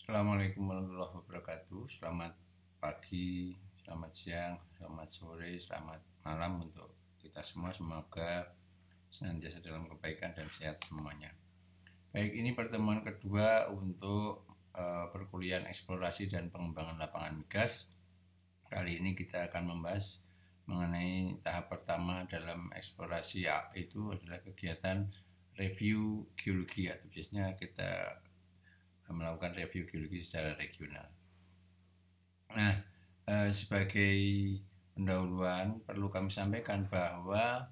Assalamualaikum warahmatullahi wabarakatuh. Selamat pagi, selamat siang, selamat sore, selamat malam untuk kita semua. Semoga senantiasa dalam kebaikan dan sehat semuanya. Baik, ini pertemuan kedua untuk perkuliahan eksplorasi dan pengembangan lapangan migas. Kali ini kita akan membahas mengenai tahap pertama dalam eksplorasi, itu adalah kegiatan review geologi, atau biasanya kita melakukan review geologi secara regional. Nah, sebagai pendahuluan perlu kami sampaikan bahwa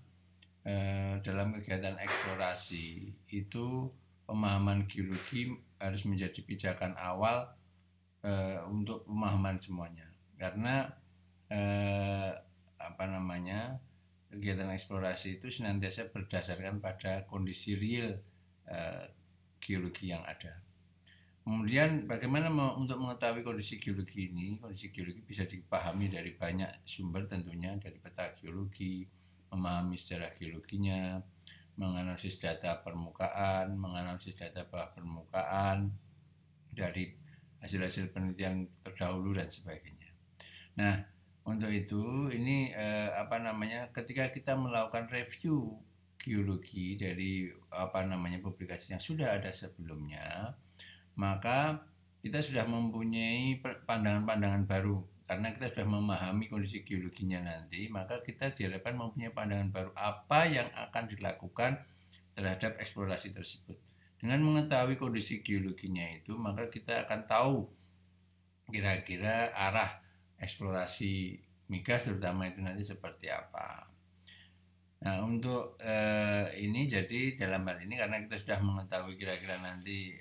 dalam kegiatan eksplorasi itu pemahaman geologi harus menjadi pijakan awal untuk pemahaman semuanya, karena kegiatan eksplorasi itu senantiasa berdasarkan pada kondisi real geologi yang ada. Kemudian bagaimana untuk mengetahui kondisi geologi ini? Kondisi geologi bisa dipahami dari banyak sumber, tentunya dari peta geologi, memahami sejarah geologinya, menganalisis data permukaan, menganalisis data bawah permukaan dari hasil-hasil penelitian terdahulu dan sebagainya. Nah, untuk itu ini ketika kita melakukan review geologi dari publikasi yang sudah ada sebelumnya, maka kita sudah mempunyai pandangan-pandangan baru karena kita sudah memahami kondisi geologinya nanti, maka kita diharapkan mempunyai pandangan baru apa yang akan dilakukan terhadap eksplorasi tersebut. Dengan mengetahui kondisi geologinya itu, maka kita akan tahu kira-kira arah eksplorasi migas terutama itu nanti seperti apa. Nah, untuk ini jadi dalam hal ini karena kita sudah mengetahui kira-kira nanti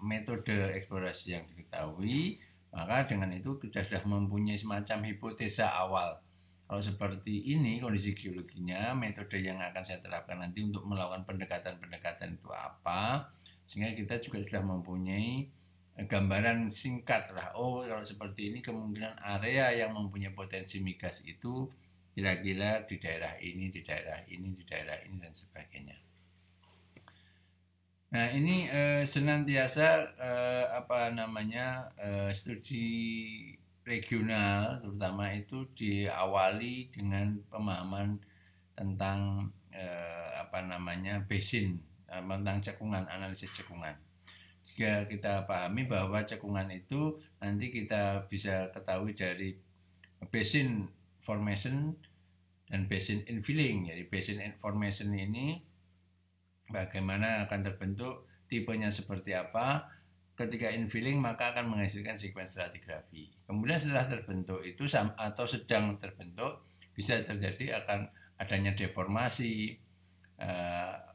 metode eksplorasi yang diketahui, maka dengan itu kita sudah mempunyai semacam hipotesa awal. Kalau seperti ini kondisi geologinya, metode yang akan saya terapkan nanti untuk melakukan pendekatan-pendekatan itu apa, sehingga kita juga sudah mempunyai gambaran singkat lah. Oh, kalau seperti ini kemungkinan area yang mempunyai potensi migas itu kira-kira di daerah ini, di daerah ini, di daerah ini, dan sebagainya. Nah, ini senantiasa studi regional terutama itu diawali dengan pemahaman tentang basin, tentang cekungan, analisis cekungan. Jika kita pahami bahwa cekungan itu nanti kita bisa ketahui dari basin formation dan basin infilling. Jadi basin formation ini bagaimana akan terbentuk, tipenya seperti apa. Ketika infilling maka akan menghasilkan sequence stratigraphy. Kemudian setelah terbentuk itu atau sedang terbentuk, bisa terjadi akan adanya deformasi,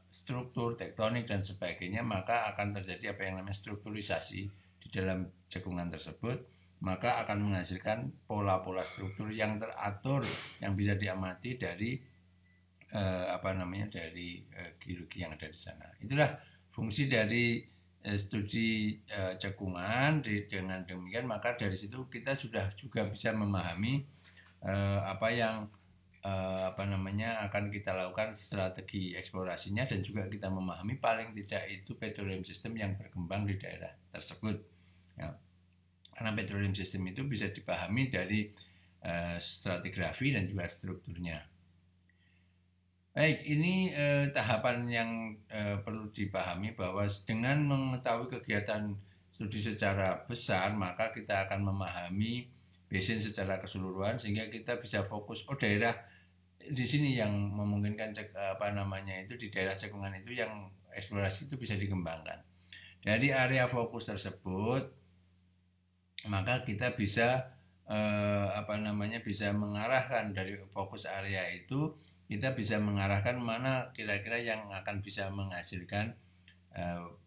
struktur, tektonik dan sebagainya, maka akan terjadi apa yang namanya strukturisasi di dalam cekungan tersebut, maka akan menghasilkan pola-pola struktur yang teratur yang bisa diamati dari geologi yang ada di sana. Itulah fungsi dari studi cekungan. Dengan demikian maka dari situ kita sudah juga bisa memahami apa yang akan kita lakukan strategi eksplorasinya, dan juga kita memahami paling tidak itu petroleum system yang berkembang di daerah tersebut. Ya. Karena petroleum system itu bisa dipahami dari stratigrafi dan juga strukturnya. Baik, ini tahapan yang perlu dipahami bahwa dengan mengetahui kegiatan studi secara besar, maka kita akan memahami basin secara keseluruhan sehingga kita bisa fokus daerah di sini yang memungkinkan di daerah cekungan itu yang eksplorasi itu bisa dikembangkan. Dari area fokus tersebut maka kita bisa bisa mengarahkan dari fokus area itu, kita bisa mengarahkan mana kira-kira yang akan bisa menghasilkan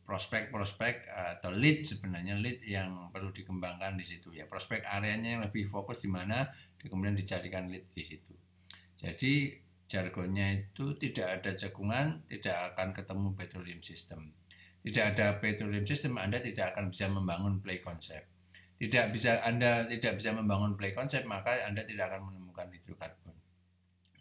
prospek-prospek atau lead, sebenarnya lead yang perlu dikembangkan di situ ya. Prospek areanya yang lebih fokus di mana, kemudian dicarikan lead di situ. Jadi jargonnya itu tidak ada cekungan, tidak akan ketemu petroleum system. Tidak ada petroleum system, Anda tidak akan bisa membangun play concept. Anda tidak bisa membangun play concept, maka Anda tidak akan menemukan hidrokarbon.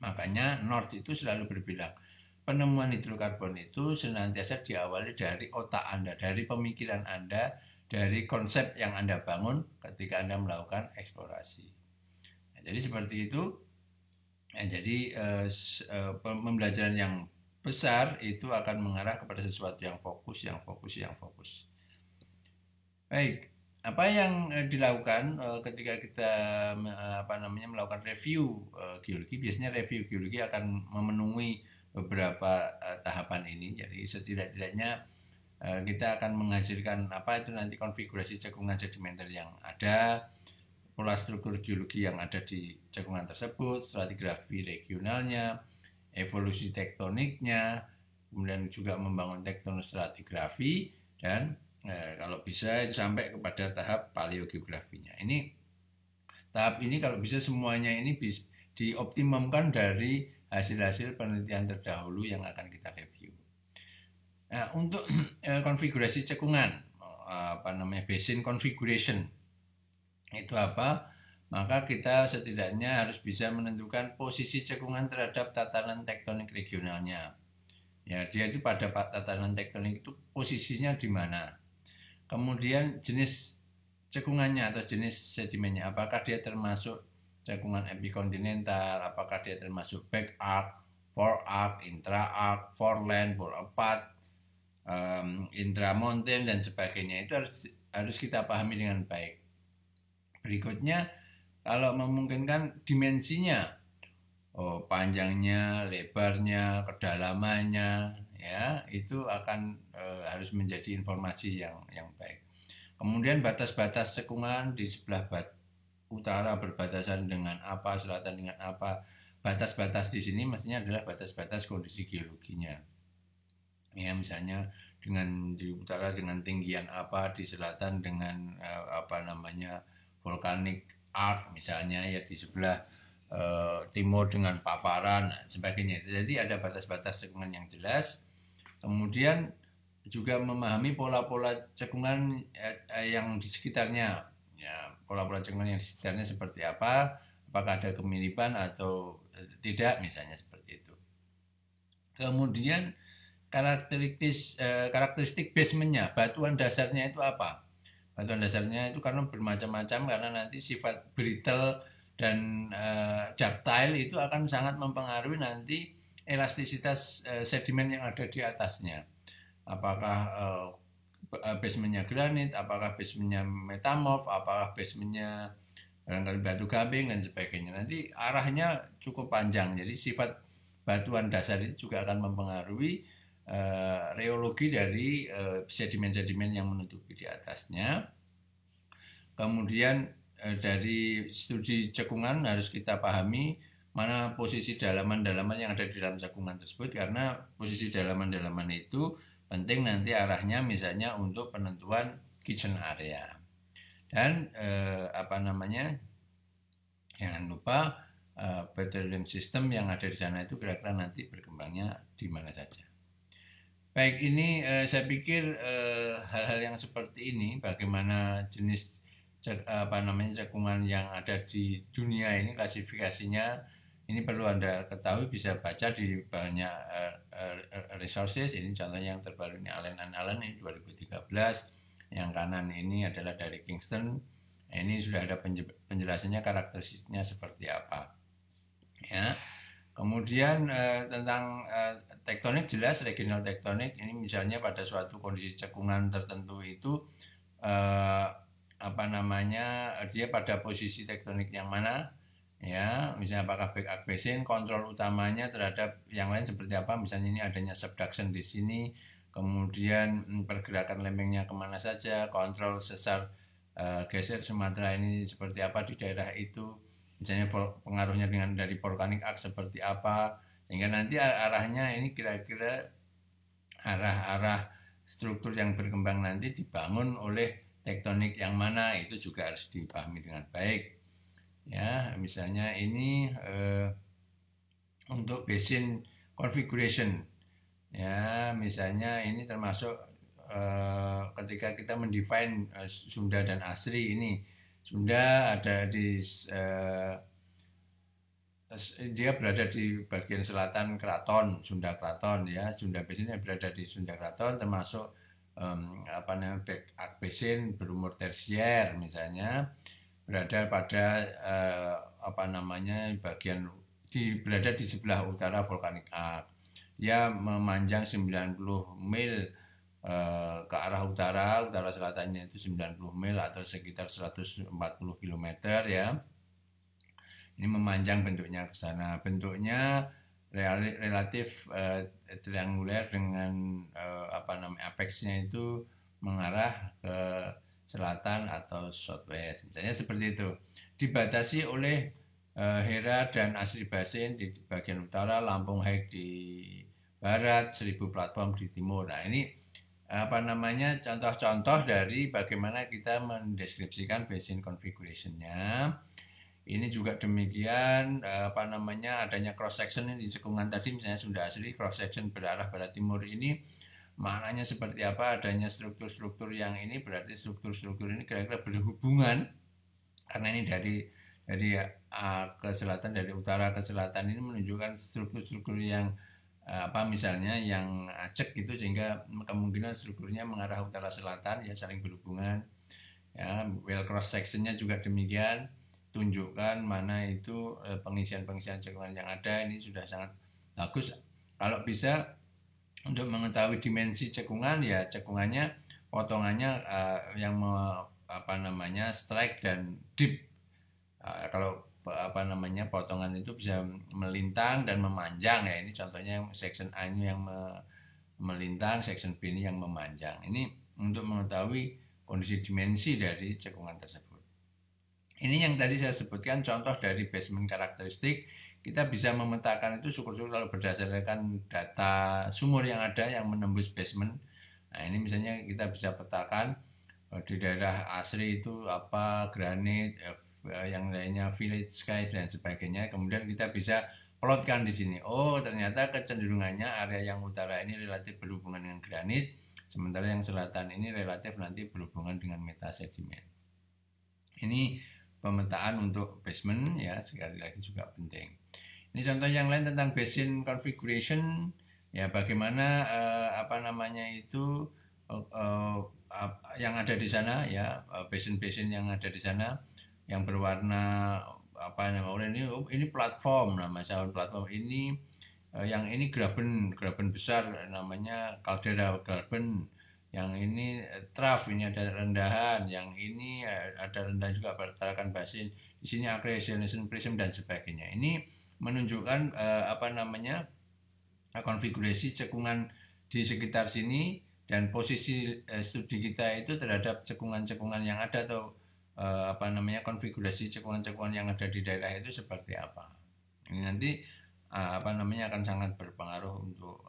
Makanya North itu selalu berbilang, penemuan hidrokarbon itu senantiasa diawali dari otak Anda, dari pemikiran Anda, dari konsep yang Anda bangun ketika Anda melakukan eksplorasi. Nah, jadi seperti itu. Nah, jadi pembelajaran yang besar itu akan mengarah kepada sesuatu yang fokus. Baik, apa yang dilakukan ketika kita melakukan review geologi? Biasanya review geologi akan memenuhi beberapa tahapan ini. Jadi setidak-tidaknya kita akan menghasilkan apa itu nanti konfigurasi cekungan sedimenter yang ada, pola struktur geologi yang ada di cekungan tersebut, stratigrafi regionalnya, evolusi tektoniknya, kemudian juga membangun tektonostratigrafi, dan kalau bisa sampai kepada tahap paleogeografinya. Tahap ini kalau bisa semuanya ini dioptimumkan dari hasil-hasil penelitian terdahulu yang akan kita review. Nah, untuk konfigurasi cekungan, basin configuration, itu apa? Maka kita setidaknya harus bisa menentukan posisi cekungan terhadap tatanan tektonik regionalnya. Ya, dia itu pada tatanan tektonik itu posisinya di mana. Kemudian jenis cekungannya atau jenis sedimennya, apakah dia termasuk cekungan epikontinental, apakah dia termasuk back arc, fore arc, intra arc, foreland, bore-apart, intramountain dan sebagainya. Itu harus kita pahami dengan baik. Berikutnya, kalau memungkinkan dimensinya, panjangnya, lebarnya, kedalamannya, ya itu akan harus menjadi informasi yang baik. Kemudian batas-batas cekungan di sebelah utara berbatasan dengan apa, selatan dengan apa. Batas-batas di sini mestinya adalah batas-batas kondisi geologinya. Ya, misalnya di utara dengan tinggian apa, di selatan dengan volcanic arc misalnya, ya di sebelah timur dengan paparan dan sebagainya. Jadi ada batas-batas cekungan yang jelas. Kemudian juga memahami pola-pola cekungan yang di sekitarnya. Ya, pola-pola cekungan yang di sekitarnya seperti apa? Apakah ada kemiripan atau tidak, misalnya seperti itu. Kemudian karakteristik basementnya, batuan dasarnya itu apa? Batuan dasarnya itu karena bermacam-macam, karena nanti sifat brittle dan ductile itu akan sangat mempengaruhi nanti elastisitas sedimen yang ada di atasnya. Apakah basementnya granit, apakah basementnya metamorf, apakah basementnya barangkali batu gamping dan sebagainya. Nanti arahnya cukup panjang, jadi sifat batuan dasar itu juga akan mempengaruhi reologi dari sedimen-sedimen yang menutupi di atasnya. Kemudian dari studi cekungan harus kita pahami mana posisi dalaman-dalaman yang ada di dalam cekungan tersebut, karena posisi dalaman-dalaman itu penting nanti arahnya misalnya untuk penentuan kitchen area. Dan jangan lupa petroleum system yang ada di sana itu kira-kira nanti berkembangnya di mana saja. Baik, ini saya pikir hal-hal yang seperti ini, bagaimana jenis cekungan yang ada di dunia ini, klasifikasinya, ini perlu Anda ketahui, bisa baca di banyak resources. Ini contohnya yang terbaru ini Allen & Allen, ini 2013. Yang kanan ini adalah dari Kingston. Ini sudah ada penjelasannya, karakteristiknya seperti apa. Ya. Kemudian tentang tektonik, jelas regional tektonik ini misalnya pada suatu kondisi cekungan tertentu itu dia pada posisi tektonik yang mana, ya, misalnya apakah back arc basin, kontrol utamanya terhadap yang lain seperti apa, misalnya ini adanya subduction di sini, kemudian pergerakan lempengnya kemana saja, kontrol sesar geser Sumatera ini seperti apa di daerah itu, misalnya pengaruhnya dari volcanic arc seperti apa, sehingga nanti arahnya ini kira-kira arah struktur yang berkembang nanti dibangun oleh tektonik yang mana, itu juga harus dipahami dengan baik. Ya, misalnya ini untuk basin configuration, ya, misalnya ini termasuk ketika kita mendefine Sunda dan Asri ini. Sunda ada dia berada di bagian selatan keraton, Sunda Keraton, ya. Sunda Basin berada di Sunda Keraton, termasuk back arc basin berumur tersier misalnya berada pada berada di sebelah utara volcanic arc. Dia memanjang 90 mil ke arah utara selatannya itu 90 mil atau sekitar 140 km ya. Ini memanjang bentuknya ke sana. Bentuknya relatif trianguler dengan apexnya itu mengarah ke selatan atau southwest. Misalnya seperti itu. Dibatasi oleh Hera dan Asri Basin di bagian utara, Lampung Hike di barat, 1000 platform di timur. Nah, ini contoh-contoh dari bagaimana kita mendeskripsikan basin configuration-nya. Ini juga demikian adanya cross section di cekungan tadi misalnya Sunda Asri, cross section berarah barat timur ini maknanya seperti apa? Adanya struktur-struktur yang ini berarti struktur-struktur ini kira-kira berhubungan karena ini dari ke selatan, dari utara ke selatan ini menunjukkan struktur-struktur yang misalnya yang acek gitu sehingga kemungkinan strukturnya mengarah utara selatan ya saling berhubungan ya. Well cross sectionnya juga demikian, tunjukkan mana itu pengisian cekungan yang ada. Ini sudah sangat bagus kalau bisa untuk mengetahui dimensi cekungan ya, cekungannya potongannya strike dan deep. Kalau potongan itu bisa melintang dan memanjang ya. Ini contohnya section A ini yang melintang, section B ini yang memanjang. Ini untuk mengetahui kondisi dimensi dari cekungan tersebut. Ini yang tadi saya sebutkan contoh dari basement karakteristik. Kita bisa memetakan itu syukur-syukur kalau berdasarkan data sumur yang ada yang menembus basement. Nah, ini misalnya kita bisa petakan di daerah Asri itu granit, yang lainnya village sky dan sebagainya. Kemudian kita bisa plotkan di sini. Oh, ternyata kecenderungannya area yang utara ini relatif berhubungan dengan granit, sementara yang selatan ini relatif nanti berhubungan dengan metasedimen. Ini pemetaan untuk basement ya, sekali lagi juga penting. Ini contoh yang lain tentang basin configuration ya, bagaimana yang ada di sana ya, basin-basin yang ada di sana yang berwarna oranye ini platform, nama calon platform ini. Yang ini graben besar namanya caldera graben. Yang ini trough, ini ada rendahan. Yang ini ada rendahan juga berdasarkan basin. Di sini accretion prism dan sebagainya. Ini menunjukkan konfigurasi cekungan di sekitar sini dan posisi studi kita itu terhadap cekungan-cekungan yang ada atau konfigurasi cekungan-cekungan yang ada di daerah itu seperti apa. Ini nanti akan sangat berpengaruh untuk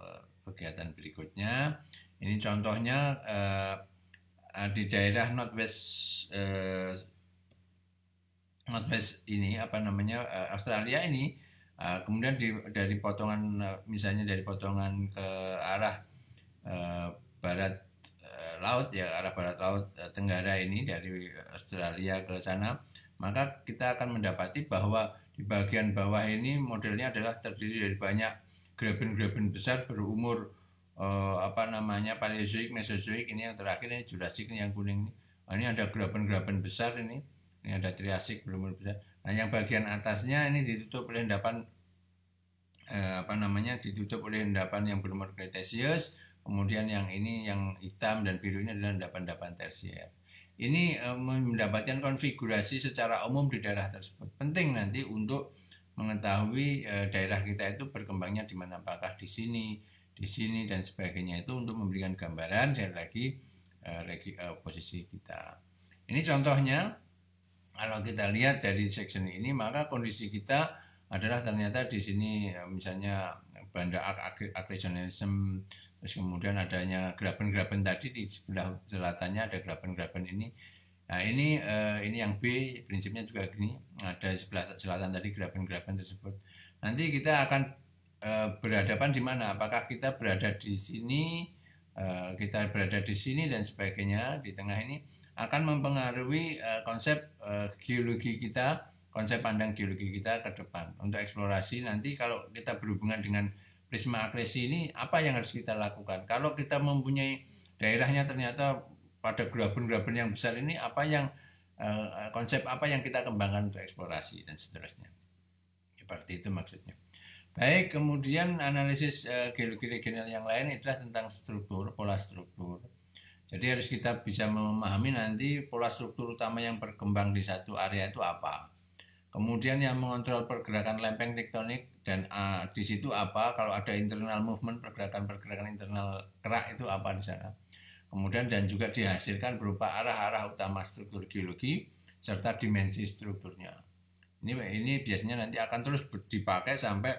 kegiatan berikutnya. Ini contohnya di daerah northwest ini Australia ini. Kemudian dari potongan misalnya dari potongan ke arah barat laut ya, arah barat laut tenggara ini dari Australia ke sana, maka kita akan mendapati bahwa di bagian bawah ini modelnya adalah terdiri dari banyak graben-graben besar berumur Paleozoik, Mesozoik. Ini yang terakhir ini Jurassic, ini yang kuning ini. Ini ada graben-graben besar ini ada Triasik berumur besar. Nah, yang bagian atasnya ini ditutup oleh endapan ditutup oleh endapan yang berumur Cretaceous. Kemudian yang ini yang hitam dan biru ini adalah endapan-endapan tersier. Ini mendapatkan konfigurasi secara umum di daerah tersebut. Penting nanti untuk mengetahui daerah kita itu berkembangnya di mana, apakah di sini dan sebagainya, itu untuk memberikan gambaran sekali lagi posisi kita. Ini contohnya. Kalau kita lihat dari section ini, maka kondisi kita adalah ternyata di sini misalnya banda accretionism, terus kemudian adanya graben-graben tadi di sebelah selatannya ada graben-graben ini. Nah, ini yang B, prinsipnya juga gini, ada sebelah selatan tadi graben-graben tersebut. Nanti kita akan berhadapan di mana? Apakah kita berada di sini, dan sebagainya di tengah ini akan mempengaruhi konsep geologi kita, konsep pandang geologi kita ke depan. Untuk eksplorasi nanti kalau kita berhubungan dengan prisma akresi ini, apa yang harus kita lakukan? Kalau kita mempunyai daerahnya ternyata pada graben-graben yang besar ini konsep apa yang kita kembangkan untuk eksplorasi dan seterusnya. Seperti itu maksudnya. Baik, kemudian analisis geologi regional yang lain adalah tentang struktur, pola struktur. Jadi harus kita bisa memahami nanti pola struktur utama yang berkembang di satu area itu apa. Kemudian yang mengontrol pergerakan lempeng tektonik dan di situ apa, kalau ada internal movement, pergerakan internal kerak itu apa di sana. Kemudian dan juga dihasilkan berupa arah-arah utama struktur geologi serta dimensi strukturnya. Ini biasanya nanti akan terus dipakai sampai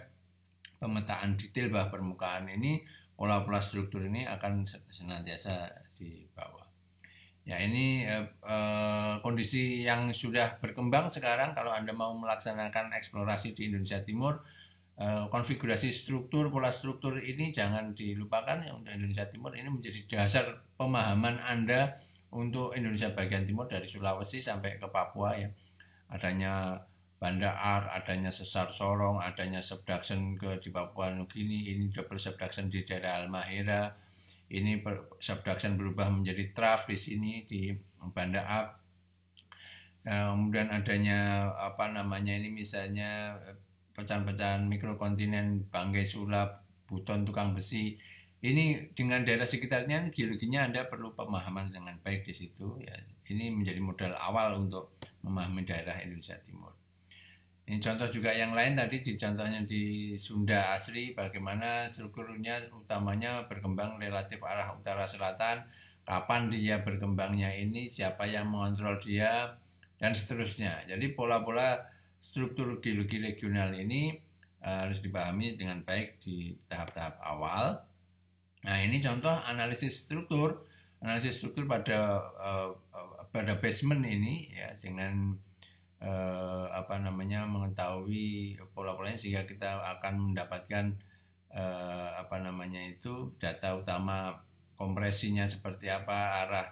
pemetaan detail bawah permukaan ini, pola-pola struktur ini akan senantiasa dibawa. Ya, ini kondisi yang sudah berkembang sekarang. Kalau Anda mau melaksanakan eksplorasi di Indonesia Timur, konfigurasi struktur, pola struktur ini jangan dilupakan ya, untuk Indonesia Timur ini menjadi dasar pemahaman Anda untuk Indonesia bagian timur dari Sulawesi sampai ke Papua ya. Adanya Banda Aceh, adanya sesar Sorong, adanya subduction di Papua Nugini, ini double subduction di daerah Halmahera, ini subduction berubah menjadi trough di sini di Banda Aceh. Kemudian adanya ini misalnya pecahan-pecahan mikrokontinen Banggai Sulap, Buton Tukang Besi. Ini dengan daerah sekitarnya geologinya Anda perlu pemahaman dengan baik di situ ya. Ini menjadi modal awal untuk memahami daerah Indonesia Timur. Ini contoh juga yang lain tadi contohnya di Sunda Asri, bagaimana strukturnya utamanya berkembang relatif arah utara selatan, kapan dia berkembangnya ini, siapa yang mengontrol dia, dan seterusnya. Jadi pola-pola struktur geologi regional ini harus dipahami dengan baik di tahap-tahap awal. Nah, ini contoh analisis struktur pada basement ini ya, dengan mengetahui pola-polanya sehingga kita akan mendapatkan data utama kompresinya seperti apa, arah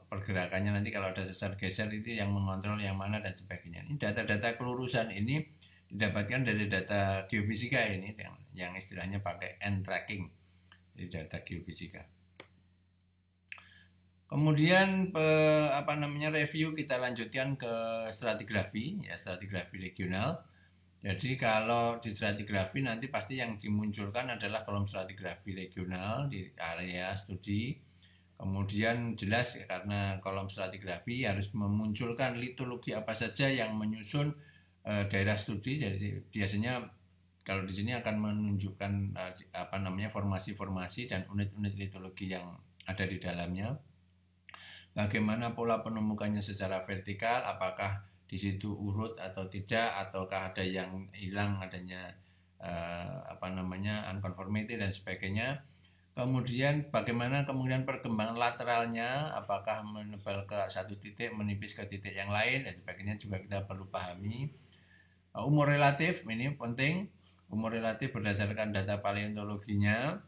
pergerakannya nanti kalau ada sesar geser itu yang mengontrol yang mana dan sebagainya. Ini data-data kelurusan ini didapatkan dari data geofisika ini yang istilahnya pakai end tracking, jadi data geofisika. Kemudian review kita lanjutkan ke stratigrafi ya, stratigrafi regional. Jadi kalau di stratigrafi nanti pasti yang dimunculkan adalah kolom stratigrafi regional di area studi. Kemudian jelas ya, karena kolom stratigrafi harus memunculkan litologi apa saja yang menyusun daerah studi. Jadi biasanya kalau di sini akan menunjukkan formasi-formasi dan unit-unit litologi yang ada di dalamnya. Bagaimana pola penemukannya secara vertikal, apakah di situ urut atau tidak, ataukah ada yang hilang, adanya unconformity dan sebagainya. Kemudian bagaimana kemungkinan perkembangan lateralnya, apakah menebal ke satu titik, menipis ke titik yang lain dan sebagainya juga kita perlu pahami. Umur relatif ini penting, umur relatif berdasarkan data paleontologinya,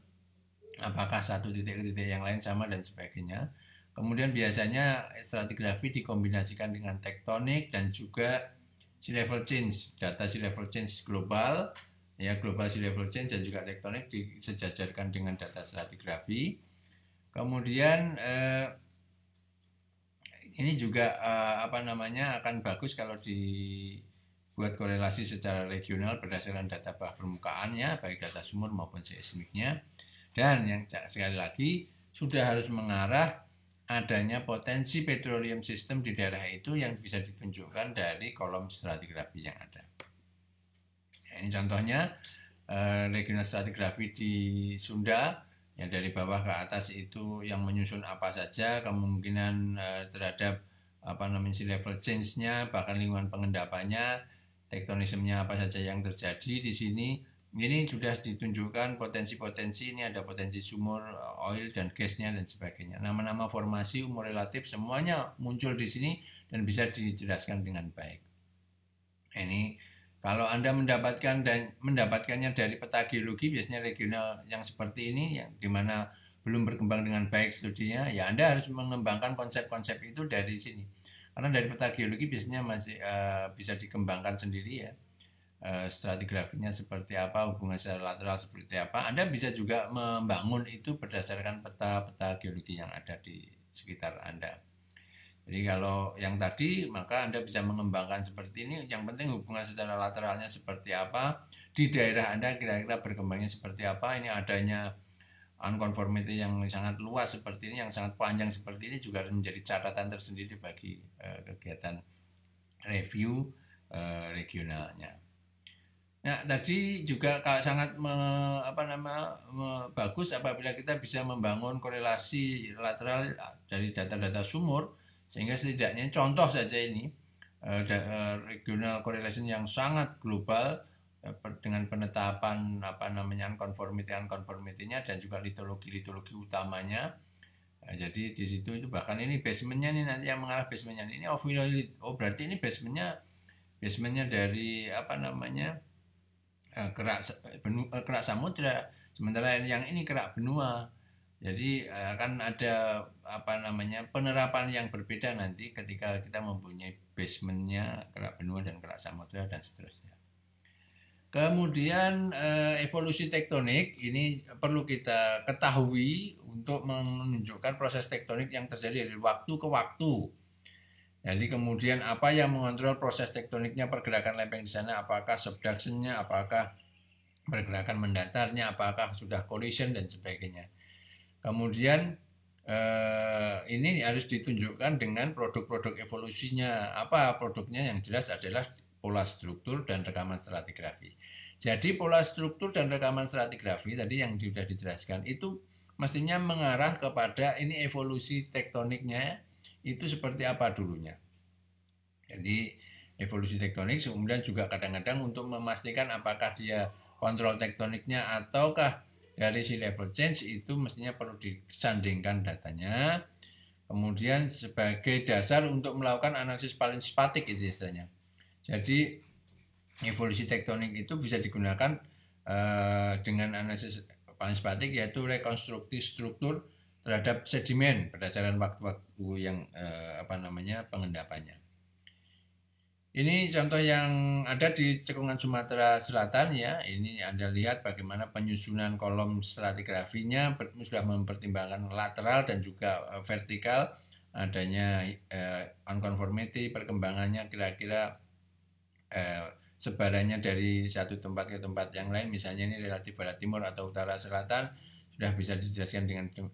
apakah satu titik ke titik yang lain sama dan sebagainya. Kemudian biasanya stratigrafi dikombinasikan dengan tektonik dan juga sea level change, data sea level change global, ya global sea level change dan juga tektonik disejajarkan dengan data stratigrafi. Kemudian ini juga akan bagus kalau dibuat korelasi secara regional berdasarkan data bawah permukaannya, baik data sumur maupun seismiknya. Dan yang sekali lagi sudah harus mengarah adanya potensi petroleum system di daerah itu yang bisa ditunjukkan dari kolom stratigrafi yang ada. Ini contohnya regional stratigrafi di Sunda, yang dari bawah ke atas itu yang menyusun apa saja, kemungkinan terhadap sea level change-nya, bahkan lingkungan pengendapannya, tektonismenya apa saja yang terjadi di sini. Ini sudah ditunjukkan potensi-potensi, ini ada potensi sumur, oil dan gasnya dan sebagainya. Nama-nama formasi, umur relatif semuanya muncul di sini dan bisa dijelaskan dengan baik. Ini kalau Anda mendapatkannya dari peta geologi biasanya regional yang seperti ini, yang dimana belum berkembang dengan baik studinya, ya Anda harus mengembangkan konsep-konsep itu dari sini. Karena dari peta geologi biasanya masih bisa dikembangkan sendiri ya. stratigrafinya seperti apa, hubungan secara lateral seperti apa. Anda bisa juga membangun itu berdasarkan peta-peta geologi yang ada di sekitar Anda. Jadi kalau yang tadi, maka Anda bisa mengembangkan seperti ini. Yang penting hubungan secara lateralnya seperti apa, di daerah Anda kira-kira berkembangnya seperti apa. Ini adanya unconformity yang sangat luas seperti ini, yang sangat panjang seperti ini juga harus menjadi catatan tersendiri bagi kegiatan review regionalnya. Nah, tadi juga sangat bagus apabila kita bisa membangun korelasi lateral dari data-data sumur, sehingga setidaknya contoh saja ini regional correlation yang sangat global dengan penetapan unconformity-nya dan juga litologi utamanya. Nah, jadi di situ itu bahkan ini basementnya nih, nanti yang mengarah basementnya ini berarti ini basementnya dari kerak samudra, sementara yang ini kerak benua. Jadi akan ada penerapan yang berbeda nanti ketika kita mempunyai basementnya kerak benua dan kerak samudra dan seterusnya. Kemudian evolusi tektonik ini perlu kita ketahui untuk menunjukkan proses tektonik yang terjadi dari waktu ke waktu. Jadi kemudian apa yang mengontrol proses tektoniknya, pergerakan lempeng di sana, apakah subduction-nya, apakah pergerakan mendatarnya, apakah sudah collision dan sebagainya. Kemudian ini harus ditunjukkan dengan produk-produk evolusinya. Apa produknya? Yang jelas adalah pola struktur dan rekaman stratigrafi. Jadi pola struktur dan rekaman stratigrafi tadi yang sudah dijelaskan itu mestinya mengarah kepada ini evolusi tektoniknya itu seperti apa dulunya. Jadi evolusi tektonik kemudian juga kadang-kadang untuk memastikan apakah dia kontrol tektoniknya ataukah dari sea level change, itu mestinya perlu disandingkan datanya. Kemudian sebagai dasar untuk melakukan analisis palinspatik itu istilahnya. Jadi evolusi tektonik itu bisa digunakan dengan analisis palinspatik, yaitu rekonstruksi struktur terhadap sedimen berdasarkan waktu-waktu yang pengendapannya. Ini contoh yang ada di cekungan Sumatera Selatan ya. Ini Anda lihat bagaimana penyusunan kolom stratigrafinya sudah mempertimbangkan lateral dan juga vertikal, adanya unconformity, perkembangannya kira-kira sebarannya dari satu tempat ke tempat yang lain, misalnya ini relatif barat timur atau utara selatan, sudah bisa dijelaskan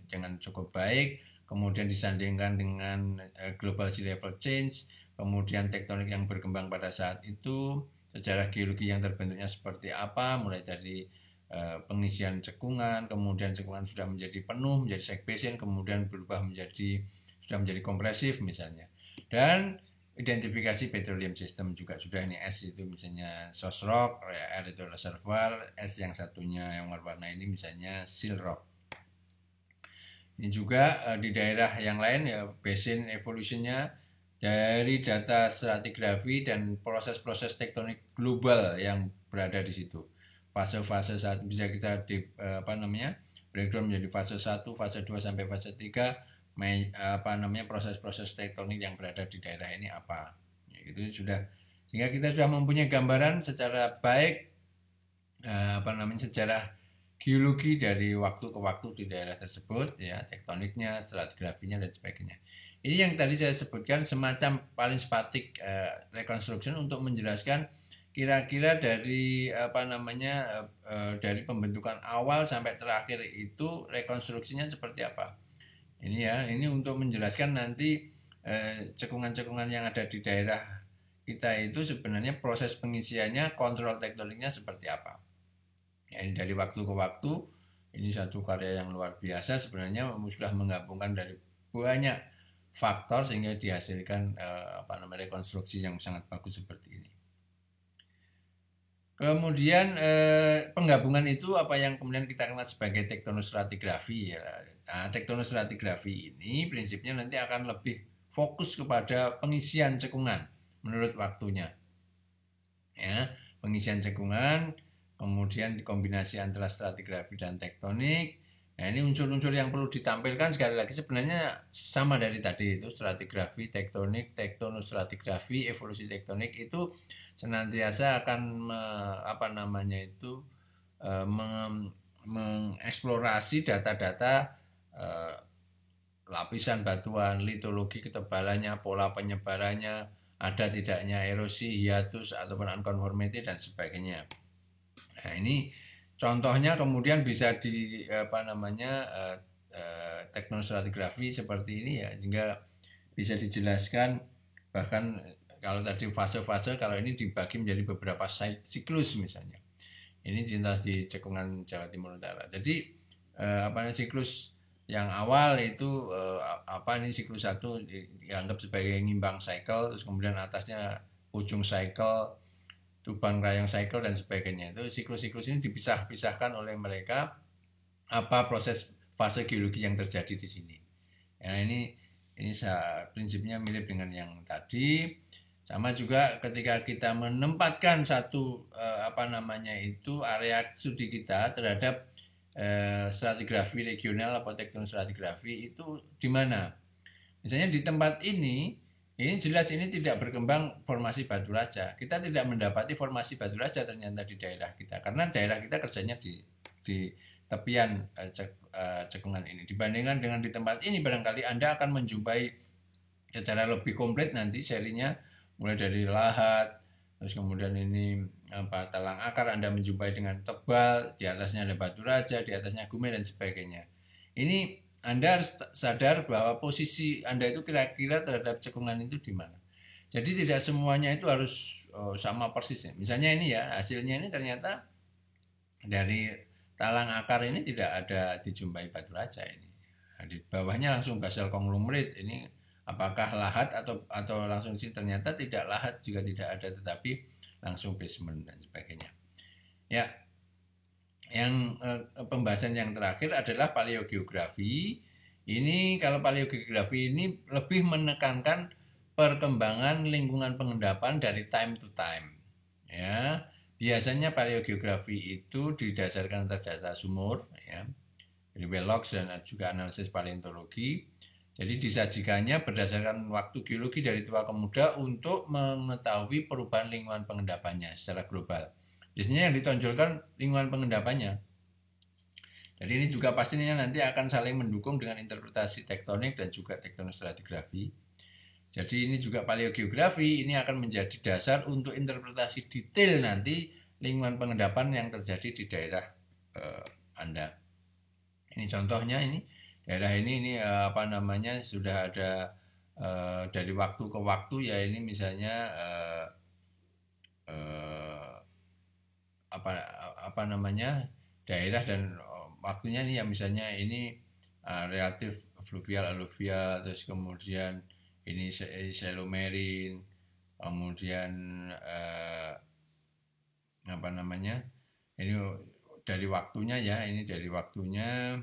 dengan cukup baik. Kemudian disandingkan dengan global sea level change, kemudian tektonik yang berkembang pada saat itu, sejarah geologi yang terbentuknya seperti apa, mulai dari pengisian cekungan, kemudian cekungan sudah menjadi penuh, menjadi sag basin, kemudian berubah sudah menjadi kompresif misalnya. Dan identifikasi petroleum system juga sudah, ini S itu misalnya source rock, R itu reservoir, S yang satunya yang warna ini misalnya seal rock. Ini juga di daerah yang lain ya, basin evolutionnya dari data stratigrafi dan proses-proses tektonik global yang berada di situ. Fase-fase saat bisa kita breakdown menjadi fase 1, fase 2 sampai fase 3, proses-proses tektonik yang berada di daerah ini apa. Ya, gitu sudah, sehingga kita sudah mempunyai gambaran secara baik sejarah geologi dari waktu ke waktu di daerah tersebut ya, tektoniknya, stratigrafinya dan sebagainya. Ini yang tadi saya sebutkan semacam palinspatik reconstruction untuk menjelaskan kira-kira dari dari pembentukan awal sampai terakhir itu rekonstruksinya seperti apa. Ini ya, ini untuk menjelaskan nanti cekungan-cekungan yang ada di daerah kita itu sebenarnya proses pengisiannya, kontrol tektoniknya seperti apa. Ya, ini dari waktu ke waktu, ini satu karya yang luar biasa sebenarnya, sudah menggabungkan dari banyak faktor sehingga dihasilkan rekonstruksi yang sangat bagus seperti ini. Kemudian penggabungan itu apa yang kemudian kita kenal sebagai tektonostratigrafi ya. Nah, tektonostratigrafi ini prinsipnya nanti akan lebih fokus kepada pengisian cekungan menurut waktunya. Ya, pengisian cekungan, kemudian kombinasi antara stratigrafi dan tektonik, Nah, ini unsur-unsur yang perlu ditampilkan sekali lagi sebenarnya sama dari tadi itu stratigrafi, tektonik, tektonostratigrafi, evolusi tektonik itu senantiasa akan mengeksplorasi data-data eh, lapisan batuan, litologi ketebalannya, pola penyebarannya, ada tidaknya erosi, hiatus ataupun unconformity dan sebagainya. Nah, ini contohnya kemudian bisa di teknostratigrafi seperti ini ya, sehingga bisa dijelaskan bahkan kalau tadi fase-fase, kalau ini dibagi menjadi beberapa siklus misalnya. Ini cinta di cekungan Jawa Timur Utara. Jadi siklus yang awal itu ini siklus 1 dianggap sebagai ngimbang cycle, terus kemudian atasnya ujung cycle, Tuban Rayong cycle dan sebagainya. Itu siklus-siklus ini dipisah-pisahkan oleh mereka apa proses fase geologi yang terjadi di sini. Ya, ini prinsipnya mirip dengan yang tadi. Sama juga ketika kita menempatkan satu area studi kita terhadap stratigrafi regional atau tektonostratigrafi itu di mana? Misalnya di tempat ini jelas ini tidak berkembang formasi batu raja. Kita tidak mendapati formasi batu raja ternyata di daerah kita, karena daerah kita kerjanya di tepian cekungan ini. Dibandingkan dengan di tempat ini, barangkali Anda akan menjumpai secara lebih komplit nanti serinya, mulai dari lahat, terus kemudian ini talang akar Anda menjumpai dengan tebal, di atasnya ada batu raja, di atasnya gumai dan sebagainya. Ini Anda harus sadar bahwa posisi Anda itu kira-kira terhadap cekungan itu di mana. Jadi tidak semuanya itu harus sama persis. Misalnya ini ya, hasilnya ini ternyata dari talang akar ini tidak ada dijumpai batu raja ini. Nah, di bawahnya langsung basal konglomerat. Ini apakah lahat atau langsung sini, ternyata tidak lahat juga tidak ada, tetapi langsung basement dan sebagainya. Ya, yang pembahasan yang terakhir adalah paleogeografi. Ini kalau paleogeografi ini lebih menekankan perkembangan lingkungan pengendapan dari time to time. Ya, biasanya paleogeografi itu didasarkan atas data sumur, ya, dari WELOX dan juga analisis paleontologi. Jadi disajikannya berdasarkan waktu geologi dari tua ke muda untuk mengetahui perubahan lingkungan pengendapannya secara global. Biasanya yang ditonjolkan lingkungan pengendapannya. Jadi ini juga pastinya nanti akan saling mendukung dengan interpretasi tektonik dan juga tektonostratigrafi. Jadi ini juga paleogeografi, ini akan menjadi dasar untuk interpretasi detail nanti lingkungan pengendapan yang terjadi di daerah Anda. Ini contohnya, ini daerah ini sudah ada dari waktu ke waktu ya, ini misalnya daerah dan waktunya ini ya, misalnya ini relatif fluvial aluvial, terus kemudian ini shallow marine, kemudian ini dari waktunya ya, ini dari waktunya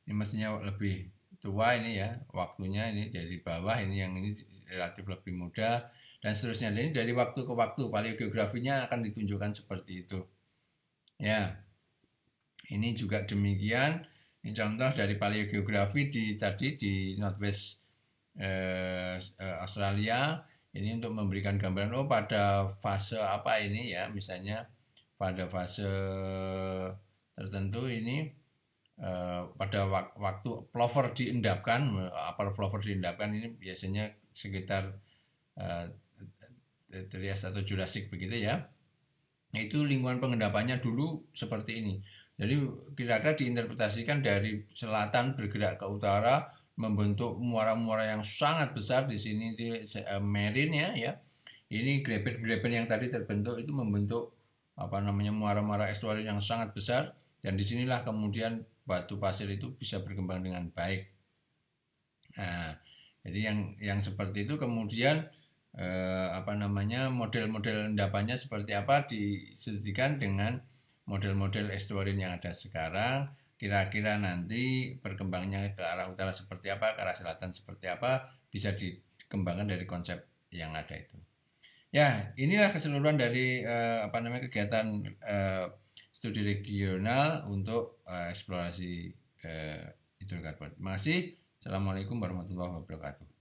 ini mestinya lebih tua ini ya waktunya, ini dari bawah, ini yang ini relatif lebih muda dan seterusnya. Ini dari waktu ke waktu paleogeografinya akan ditunjukkan seperti itu ya. Ini juga demikian. Ini contoh dari paleogeografi di Northwest Australia. Ini untuk memberikan gambaran pada fase apa ini ya, misalnya pada fase tertentu ini pada waktu plover diendapkan, upper plover diendapkan, ini biasanya sekitar Trias atau Jurassic begitu ya. Itu lingkungan pengendapannya dulu seperti ini. Jadi kira-kira diinterpretasikan dari selatan bergerak ke utara, membentuk muara-muara yang sangat besar di sini di marine ya. Ini graben-graben yang tadi terbentuk itu membentuk muara-muara estuari yang sangat besar, dan disinilah kemudian batu pasir itu bisa berkembang dengan baik. Nah, jadi yang seperti itu kemudian model-model endapannya seperti apa disesuaikan dengan model-model estuarin yang ada sekarang. Kira-kira nanti berkembangnya ke arah utara seperti apa, ke arah selatan seperti apa, bisa dikembangkan dari konsep yang ada itu. Ya, inilah keseluruhan dari kegiatan studi regional untuk eksplorasi hidrokarbon. Terima kasih. Assalamualaikum warahmatullahi wabarakatuh.